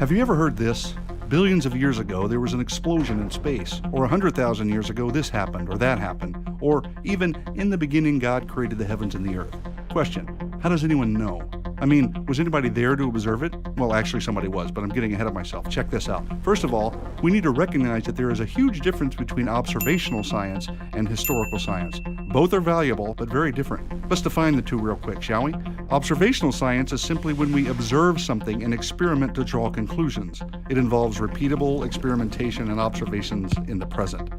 Have you ever heard this? Billions of years ago, there was an explosion in space. Or 100,000 years ago, this happened or that happened. Or even, in the beginning, God created the heavens and the earth. Question, how does anyone know? I mean, was anybody there to observe it? Well, actually somebody was, but I'm getting ahead of myself. Check this out. First of all, we need to recognize that there is a huge difference between observational science and historical science. Both are valuable, but very different. Let's define the two real quick, shall we? Observational science is simply when we observe something and experiment to draw conclusions. It involves repeatable experimentation and observations in the present.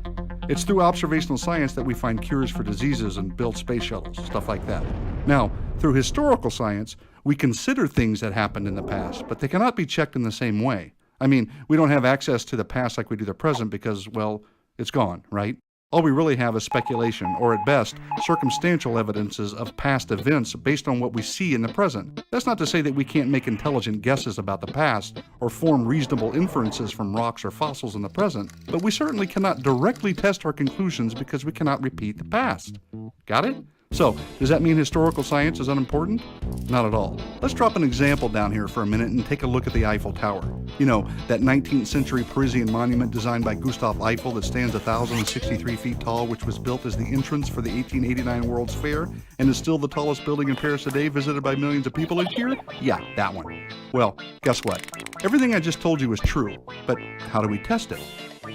It's through observational science that we find cures for diseases and build space shuttles, stuff like that. Now, through historical science, we consider things that happened in the past, but they cannot be checked in the same way. I mean, we don't have access to the past like we do the present because, well, it's gone, right? All we really have is speculation, or at best, circumstantial evidences of past events based on what we see in the present. That's not to say that we can't make intelligent guesses about the past, or form reasonable inferences from rocks or fossils in the present, but we certainly cannot directly test our conclusions because we cannot repeat the past. Got it? So, does that mean historical science is unimportant? Not at all. Let's drop an example down here for a minute and take a look at the Eiffel Tower. You know, that 19th century Parisian monument designed by Gustave Eiffel that stands 1,063 feet tall, which was built as the entrance for the 1889 World's Fair and is still the tallest building in Paris today, visited by millions of people each year? Yeah, that one. Well, guess what? Everything I just told you is true, but how do we test it?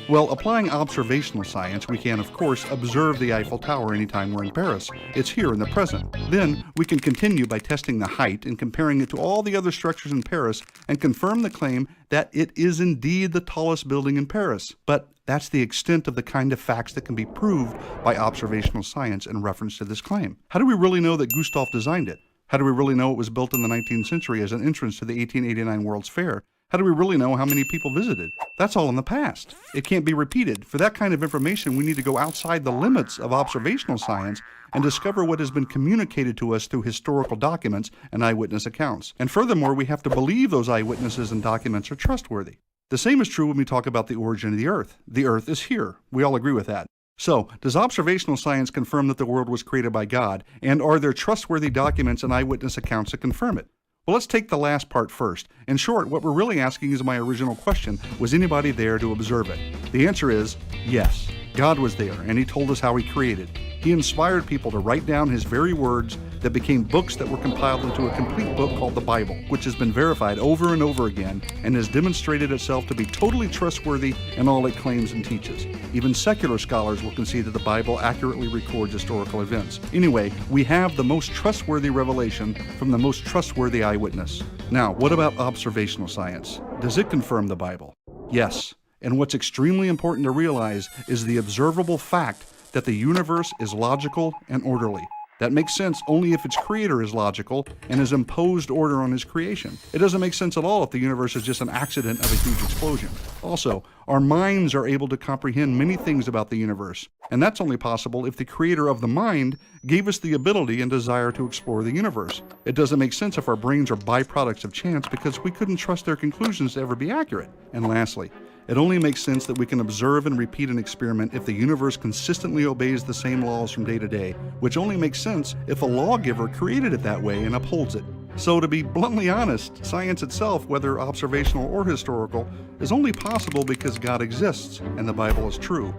Well, applying observational science, we can, of course, observe the Eiffel Tower anytime we're in Paris. It's here in the present. Then, we can continue by testing the height and comparing it to all the other structures in Paris and confirm the claim that it is indeed the tallest building in Paris. But that's the extent of the kind of facts that can be proved by observational science in reference to this claim. How do we really know that Gustave designed it? How do we really know it was built in the 19th century as an entrance to the 1889 World's Fair? How do we really know how many people visited? That's all in the past. It can't be repeated. For that kind of information, we need to go outside the limits of observational science and discover what has been communicated to us through historical documents and eyewitness accounts. And furthermore, we have to believe those eyewitnesses and documents are trustworthy. The same is true when we talk about the origin of the Earth. The Earth is here. We all agree with that. So, does observational science confirm that the world was created by God? And are there trustworthy documents and eyewitness accounts that confirm it? Well, let's take the last part first. In short, what we're really asking is my original question, was anybody there to observe it? The answer is yes. God was there, and He told us how He created. He inspired people to write down His very words that became books that were compiled into a complete book called the Bible, which has been verified over and over again and has demonstrated itself to be totally trustworthy in all it claims and teaches. Even secular scholars will concede that the Bible accurately records historical events. Anyway, we have the most trustworthy revelation from the most trustworthy eyewitness. Now, what about observational science? Does it confirm the Bible? Yes. And what's extremely important to realize is the observable fact that the universe is logical and orderly. That makes sense only if its creator is logical and has imposed order on his creation. It doesn't make sense at all if the universe is just an accident of a huge explosion. Also, our minds are able to comprehend many things about the universe, and that's only possible if the creator of the mind gave us the ability and desire to explore the universe. It doesn't make sense if our brains are byproducts of chance because we couldn't trust their conclusions to ever be accurate. And lastly, it only makes sense that we can observe and repeat an experiment if the universe consistently obeys the same laws from day to day, which only makes sense if a lawgiver created it that way and upholds it. So to be bluntly honest, science itself, whether observational or historical, is only possible because God exists and the Bible is true.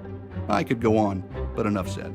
I could go on, but enough said.